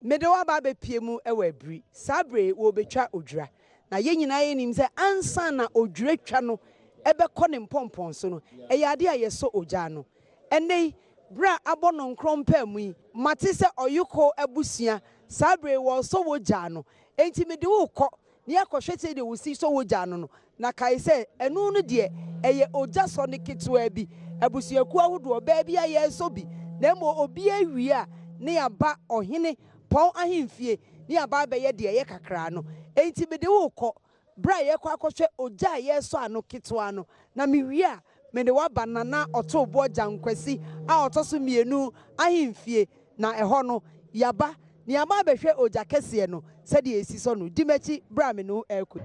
Medewa ba be piemu ewa Aburi. Sabre wo betwa Odwira. Na ye nyina ye nim se ansa na Odwira twa no ebe kɔ ne mpompon so no. Eyade a ye so ogya no. Ene bra abono nkrompa mu yi. Mate se oyuko abusua. Sabre wo so wogya no. Enti mede wo kɔ ne akɔhwete de wo si so wogya no. Na kai se enu no de eye ogya so ne ketwa bi. Abusuaku ahodo ba bia ye so bi. Na mo obi awie a ne aba ohene pon ahemfie ni aba be ye de ye kakra no enti me de wo kɔ bra ye kɔ akɔhwɛ ogya ye so ano ketwa no na me wi a me de wa banana ɔto bo jankwasi a ɔto so mienu ahemfie na ɛhɔ no yaba ni aba be hwɛ ogya kɛse no sɛ de esi so no dimachi bra me no ɛkɔ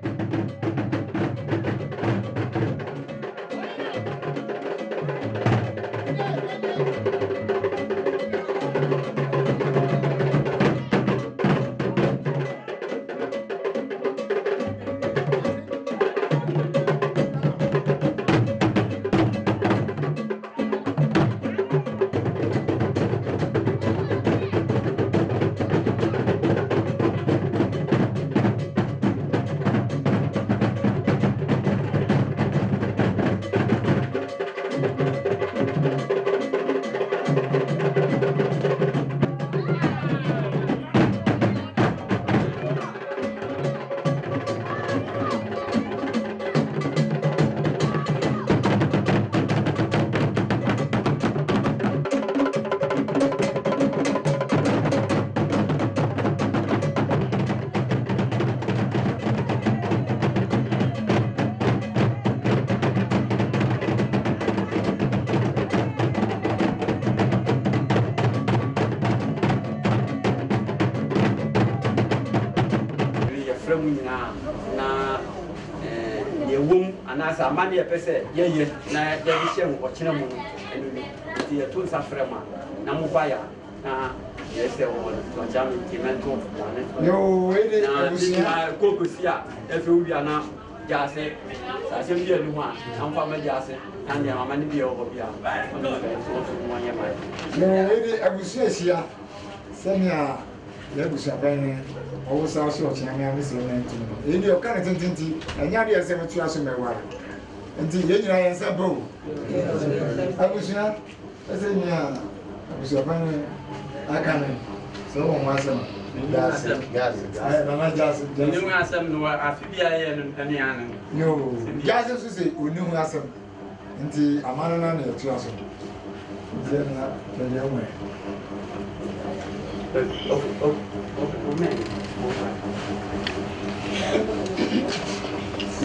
Anasa mani ya pese ye na ya bishe mu ochina mu enu ti ya tun safrema na mu baya na yese wo to jam timento yo ede na kokosia efe ubia na jase sa se bia nu ha amfa ma jase na ne mama ne bia wo bia ono be so mu anya ma yo ede abusia sia semia ya busia ban owo sa so ochina me amese na ntin ede o kan tintinti enya de ese metu aso mewa nti ye nyina ye se bo abusia ese nya abusia ban akane so wo mwasema gas ay mama gas ni mu asem no afibia ye no ene anu yo gas so se oni hu asem nti amana na na etu aso zena na ye mwe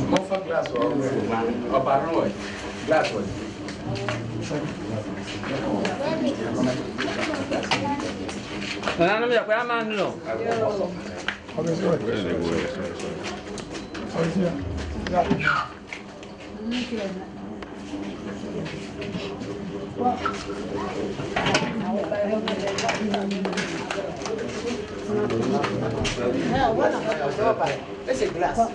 Mofa glass or barroy glass was no me akwara man no Esse glass. Oh,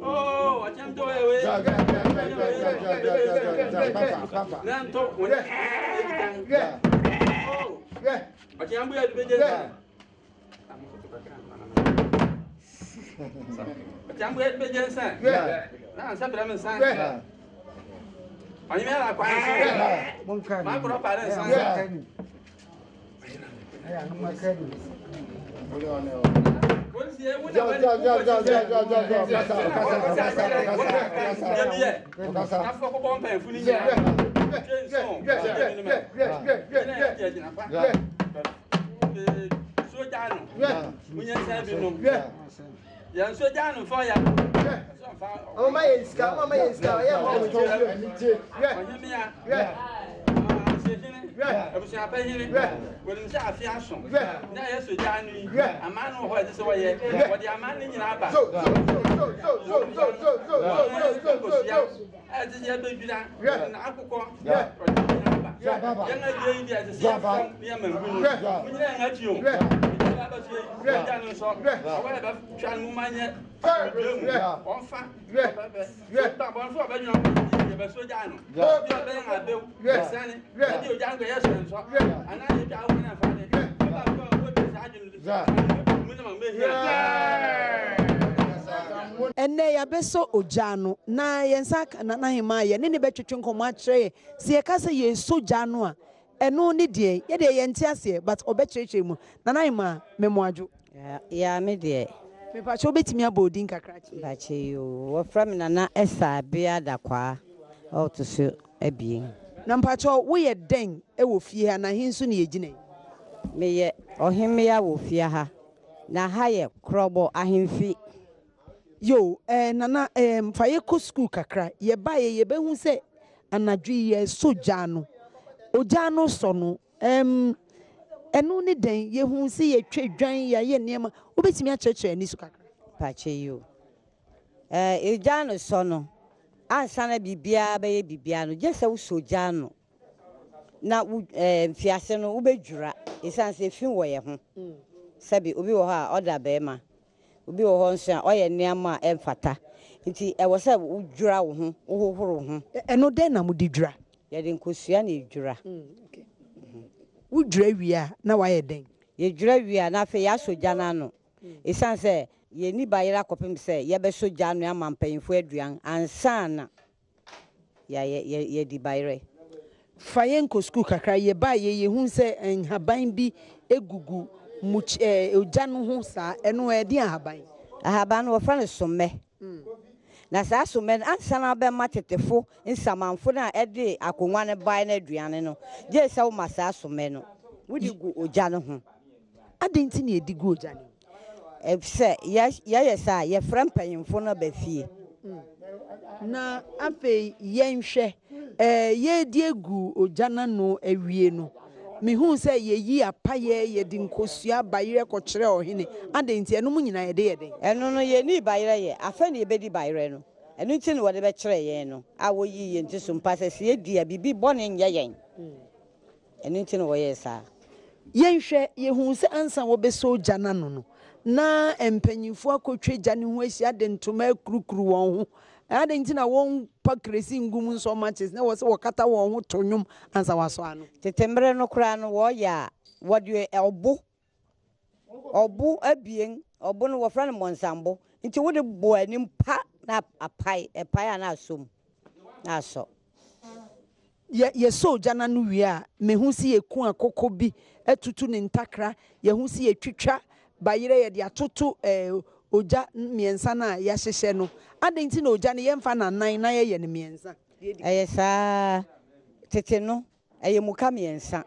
Oh, I can't do it. And they are best so ojano na yensak na hima ye ne betwetwe nkomo akire se ye kasa ye so jano a eno ne de ye de ye ntiase but obekyeche mu na hima memoadwo ya me de me pa cho betimi abodin kakra chi ba che yo wo from na esa bia dakwa o to so abien na mpacho wo ye den e wo fie ha na hinso ne yegine me ye ohemme ya wo fie ha na ha ye krobo ahemfi yo nana fa ye ko school kakra ye ba ye behu se anadwi ye so jano ojano so no enu ne den ye hu se ye twedwan ya ye nema obetimi a church ani so kakra pa che yo ejano so no ansa na bibia be ye bibia no je se wo so jano na fiase no wo bedwura esanse fin wo ye ho sabi obi wo ha oda be ma obi wo ho nso a oye neama emfata nti e wo se wo dwura wo ho wo hohoro ho eno den na mudi dwura ye de nkosua na edwura okay wo dwura wi a na wa ye den ye dwura wi a na fe ya soja na no esanse ye ni bayira kopem se ye be soja no amampanyfo aduan ansa na ye di bayire fayen ko school kakra ye ba ye hu se haban bi egugu much ojano ho sa eno e di ahaban wo fa ne somme na sa somme ansa na be matetefo nsamanfo na e de akonwa ne bai na aduane no je se wo masa somme no wudi gu ojano ho adenti na edigu ojano se ye sa ye frampanyimfo no ba fie na ape yenhwe ye di egu ojana no awie no me hu se ye yi apaye ye di nkosua bayire ko kire ohene adenti eno mu nyina ye de eno no ye ni bayire ye afa ne be di bayire no eno nti ne wode be kire ye no awo yi ye nti so mpase se ye di bibi bone nye yen eno nti ne wo ye sa yenhwe ye hu se ansa wo be so ojana no na empanyimfo akotwe jane ho ahia de ntoma kurukuru won ho adenti na won pakresi ngum nso matches na wo se wakata won ho tonyum ansa waso ano tetembre no kura no wo ya wode obu abien obu no wo fra no monsambo nti wo de bo ani mpa na apai na asom na aso ye so jana no wi a me hu si eku akoko bi atutu ne ntakra ye hu si etwitwa bayire ye de atoto oja miensa na ya hyehye no adenti na oja ne ye mfa na nan na ye ne miensa sa tete no muka miensa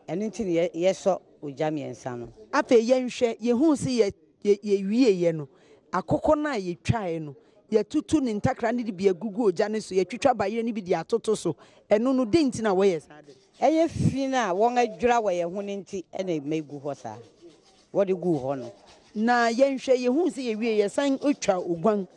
enti ne ye so oja miensa no afa ye nhwe ye hu si ye wie ye no akoko na ye twae no ye tutu ne ntakra ne bi agugu oja ne so ye twitwa bayire ne bi de atoto so eno no denti na wo ye sa de fi na won adwura wo ye ho ne nti ena megu ho sa wo de gu ho no na yenhwe ye hu se ye wie ye san otwa ogwan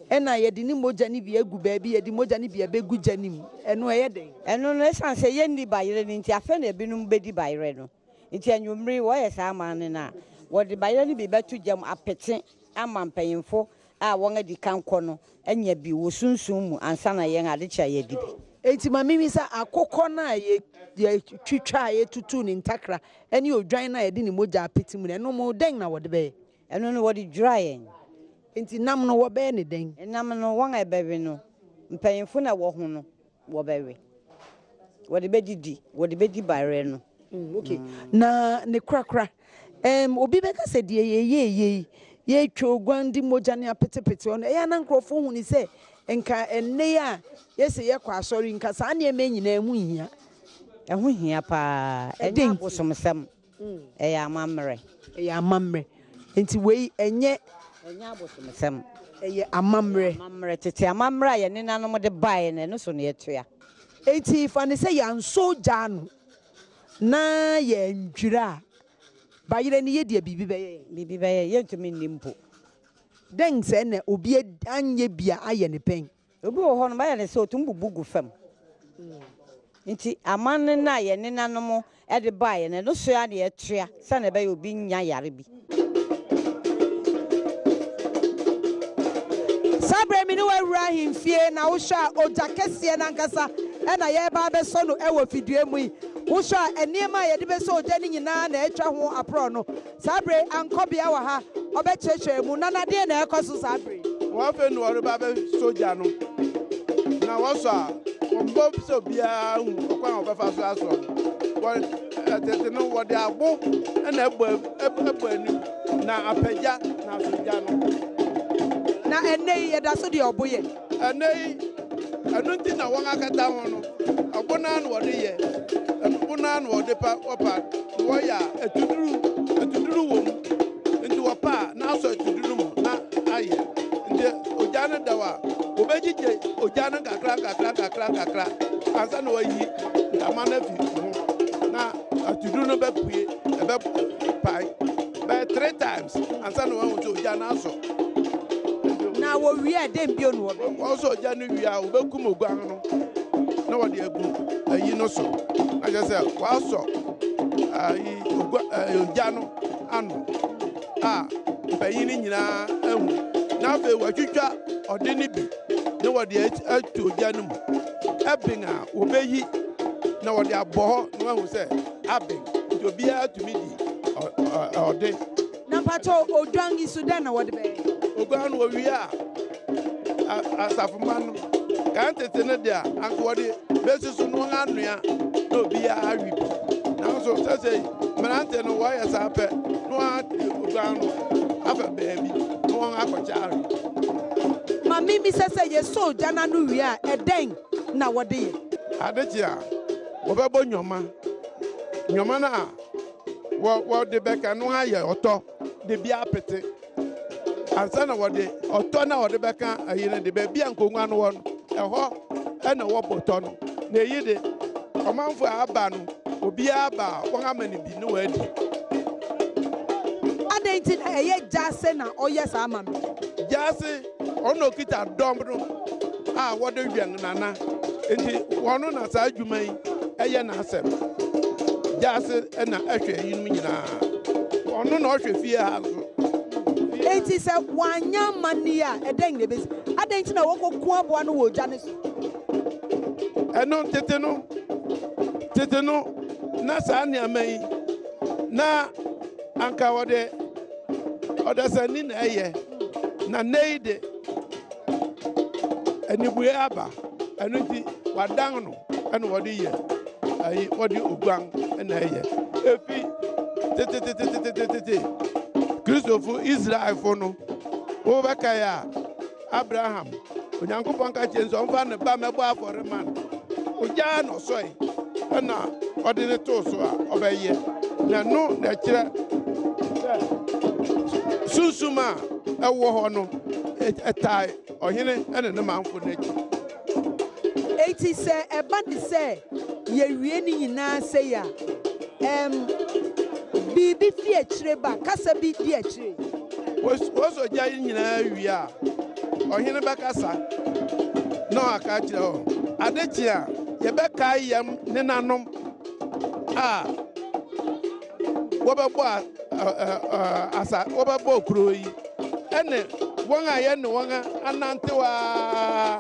ena ye de ni moja ni bi agu ba bi ye de moja ni bi abegu janim eno ye den eno no san se ye ndi bayire ni nti afa na ebinum bedi bayire no nti anwumri wo ye sa man na wɔde bayɛ no bi bɛto gyam apete ama mpanyimfo a wɔn adi kan kɔ no anya bi wɔ sunsun mu ansa na yɛn ade kyɛ yɛ di bi enti ma mimi sa akokɔ na ye twitwa ye tutu ni ntakra ene odwan na ye di ni moja apete mu no mo den na wɔde bɛyɛ ɛno no wɔde dwura yɛn enti nam no wɔbɛyɛ ne den nam no wɔn a ɛbɛwe no mpanyimfo na wɔ ho no wɔbɛwe wɔde bɛdidi wɔde bɛdi bare no okay na ne krakra obi bɛka sɛ de ye twa ogwandi moja ne apetepete ono ɛya na nkrofo hu ni sɛ nka enne a yesi ye kwa asori nka saa ne eme nyina mu hia ɛho hia pa ɛnya abosomsɛm ɛyɛ amammerɛ enti wei ɛnyɛ abosomsɛm ɛyɛ amammerɛ tete amammerɛ a yɛne nanom de bae ne no so ne yɛtoa enti fa ne sɛ yanso gya no na yɛ ndwira bayire ne yɛdia bibi bɛyɛ yɛntumi nimpo den sɛ na obi anye bia ayɛ ne pɛn obi wɔ hɔ no bayɛ ne sɛ otum bubu gu fam nti amanne na yɛne nanom de bae ne no so ya ne yɛtoa sɛ na ɛbɛyɛ obi nya yare bi sabre mi ne wawura himfie na wohwɛ a ogya kɛseɛ nankasa ɛna yɛba bɛsɔ no ɛwɔ fidue mu yi wohwɛ a nneɛma a yɛde bɛsɔ ogya no nyinaa na atwa ho aporɔ no sabre ankɔbea wɔ ha ɔbɛkyerɛkyerɛ mu nanadeɛ na ɛkɔ so sabre wɔafɛ no wɔreba bɛsɔ ogya no na wɔsɔ a wɔmbɔ sɛ obiara hu ɔkwan a wɔbɛfa so asɔ tete no wɔde abo ɛna ɛbɔ anim na apagya na asogya no na ene yɛda so deɛ ɔbo yɛ ene ɛno nti na wɔn akata ho no ɔbo na wɔde yɛ ɛbo na wɔde pa wɔpa wɔyɛ a etuduru wɔ mu nti wɔpa na asɔ etuduru mu na ayɛ nti ogya no da wa wɔbɛgyegye ogya no kakra ansa na wɔyi ntama no afi ho na etuduru no bɛpue ɛbɛpae bɛyɛ 3 times ansa na wɔn sɛ ogya no asɔ na wo wi adem bio no also ogya no wi a obekum oguan no na wɔde agu ayi no so agye sɛ wɔasɔ ayi ogya no ano a mpayin no nyinaa ahu na afei wɔatwitwa ɔde no bi na wɔde atu ogya no mu ɛben a wɔbɛyi na wɔde abɔ hɔ na wɔahu sɛ aben nti obiara atumi di ɔde na mpato odwan yi so dɛn na wɔde bɛyɛ oguan no wɔwie a asafoma no kan tete no de a anka wɔde bɛsi so no wɔn anoa na obiara awi bi nanso sɛsɛ mmerante no wɔyɛ saa pɛ na wɔn oguan no afa baabi na wɔn akɔkyɛ awe ma mimi sɛsɛ yɛsɔ ogya no ano wie a ɛdɛn na wɔde yɛ adekye a wɔbɛbɔ nnwoma no a wɔde bɛka no ayɛ ɔtɔ de bi apete ansa na wɔde ɔtɔ na wɔde bɛka ayi no de baabi a nkonnwa no wɔ no ɛhɔ ɛna wɔbɔtɔ no na eyi de ɔmanfo a aba no obiara aba a wɔn ama no bi na wɔadi adɛn nti na ɛyɛ gyase na ɔyɛ saa ama me gyase ɔno okita dɔm no a wɔde wɛn nana nti wɔn na saa adwuma yi ɛyɛ n'asɛm gyase ɛna ɛhwɛ yi no nyinaa ɔno na ɔhwɛ fie ha so enti sɛ wanya mani a ɛdɛn na ebesi adɛn nti na wɔkɔko aboa no wɔ ogya no so ɛno tete no na saa nneɛma yi na anka wɔde ɔdasani na ɛyɛ na nne de anibue aba ɛno nti wadan no ɛna wɔde yɛ ayi wɔde oguan ɛna ɛyɛ efi tete kristofo israelfo no wɔbɛka yɛ a abraham onyankopɔn ka kyerɛ nso ɔmfa ne ba mɛbɔ afɔre ma no ogyaa na ɔsɔe ɛna ɔde ne too so a ɔbɛyɛ na no na ɛkyerɛ sɛ sunsum a ɛwɔ hɔ no ɛtae ɔhene ɛne ne manfo n'akyi enti sɛ ɛba ne sɛ yɛwie ne nyinaa sɛ yɛ a biribi fi akyire ba kasa bi di akyire wɔsɔ gya yi nyinaa wie a ɔhene bɛkasa na ɔaka kyerɛ hɔ adekye a yɛbɛkae yɛm nenanom a wɔbɛbɔ asa wobɛbɔ kuro yi ɛne wɔn a yɛ ne wɔn anante waa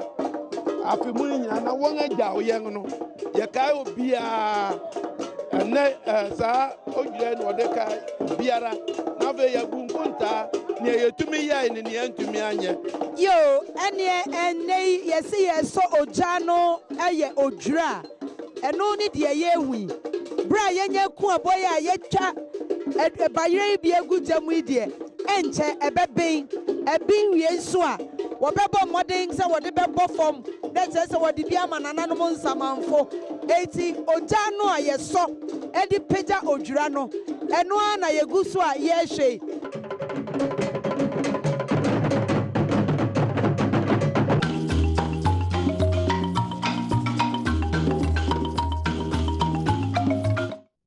afi mu nyina na wɔn agya yɛn no yɛkae obiara ɛnɛ saa Odwira na ɔde ka biara na afei yɛgu nkontaa nea yɛtumi yɛ ne nea ntumi anyɛ. Yo ɛnɛ yɛsi yɛsɔ ogya no ɛyɛ Odwira ɛno ne deɛ yɛhui bra yɛnyɛ ku abɔ yɛ a yɛtwa bayerɛ yi bi egu gya mu yi deɛ ɛnkyɛ ɛbɛbɛn ɛbi wie nso a wɔbɛbɔ mmɔden sɛ wɔde bɛbɔ fam na kyerɛ sɛ wɔde bi ama nananom nsamanfo eti ogya no a yɛsɔ ɛde pagya Odwira no ɛno a na yɛgu so a yɛhwɛ